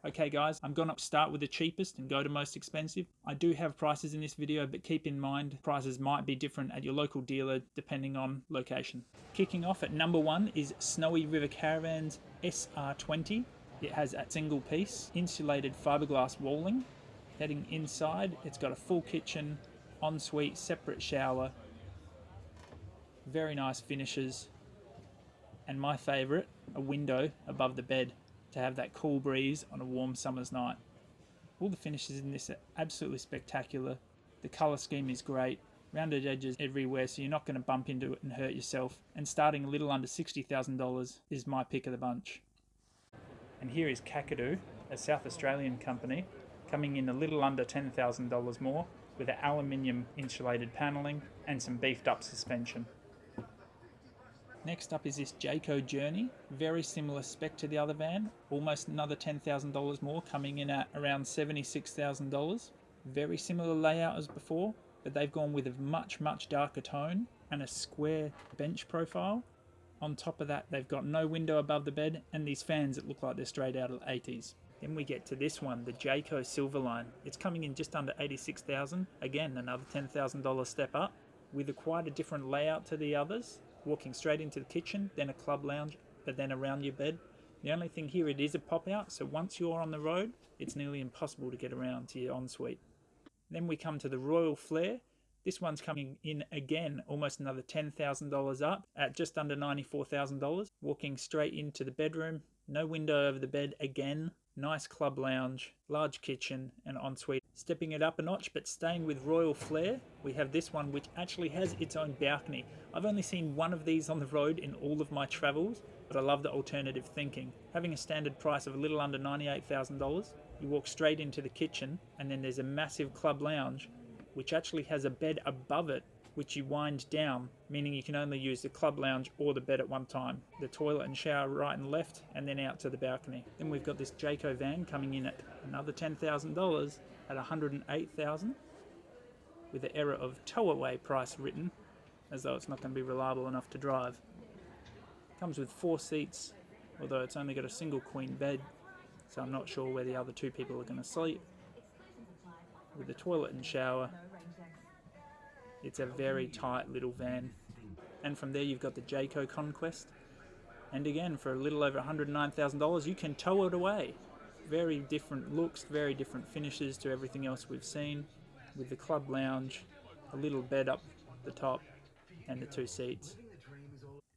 Okay guys, I'm going to start with the cheapest and go to most expensive. I do have prices in this video, but keep in mind prices might be different at your local dealer depending on location. Kicking off at number 1 is Snowy River Caravan's SR20. It has a single piece insulated fiberglass walling. Heading inside, it's got a full kitchen, ensuite, separate shower, very nice finishes, and my favourite, a window above the bed to have that cool breeze on a warm summer's night. All the finishes in this are absolutely spectacular. The colour scheme is great, rounded edges everywhere, so you're not going to bump into it and hurt yourself, and starting a little under $60,000 is my pick of the bunch. And here is Kakadu, a South Australian company, coming in a little under $10,000 more, with an aluminium insulated panelling and some beefed up suspension. Next up is this Jayco Journey, very similar spec to the other van, almost another $10,000 more, coming in at around $76,000. Very similar layout as before, but they've gone with a much darker tone and a square bench profile. On top of that, they've got no window above the bed and these fans that look like they're straight out of the 80s. Then we get to this one, the Jayco Silverline. It's coming in just under $86,000, again another $10,000 step up, with quite a different layout to the others. Walking straight into the kitchen, then a club lounge, but then around your bed. The only thing here, it is a pop-out, so once you're on the road, it's nearly impossible to get around to your ensuite. Then we come to the Royal Flair. This one's coming in again, almost another $10,000 up at just under $94,000. Walking straight into the bedroom, no window over the bed again. Nice club lounge, large kitchen and ensuite. Stepping it up a notch, but staying with Royal Flair, we have this one which actually has its own balcony. I've only seen one of these on the road in all of my travels, but I love the alternative thinking. Having a standard price of a little under $98,000, you walk straight into the kitchen and then there's a massive club lounge which actually has a bed above it which you wind down, meaning you can only use the club lounge or the bed at one time. The toilet and shower right and left, and then out to the balcony. Then we've got this Jayco van coming in at another $10,000 at $108,000, with the error of tow-away price written, as though it's not going to be reliable enough to drive. Comes with 4 seats, although it's only got a single queen bed, so I'm not sure where the other 2 people are going to sleep. With the toilet and shower. It's a very tight little van. And from there you've got the Jayco Conquest. And again, for a little over $109,000, you can tow it away. Very different looks, very different finishes to everything else we've seen. With the club lounge, a little bed up the top, and the 2 seats.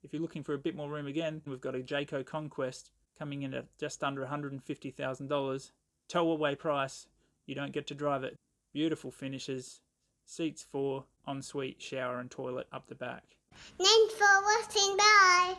If you're looking for a bit more room again, we've got a Jayco Conquest coming in at just under $150,000. Tow away price, you don't get to drive it. Beautiful finishes. Seats 4, ensuite, shower and toilet up the back. Thanks for watching, bye!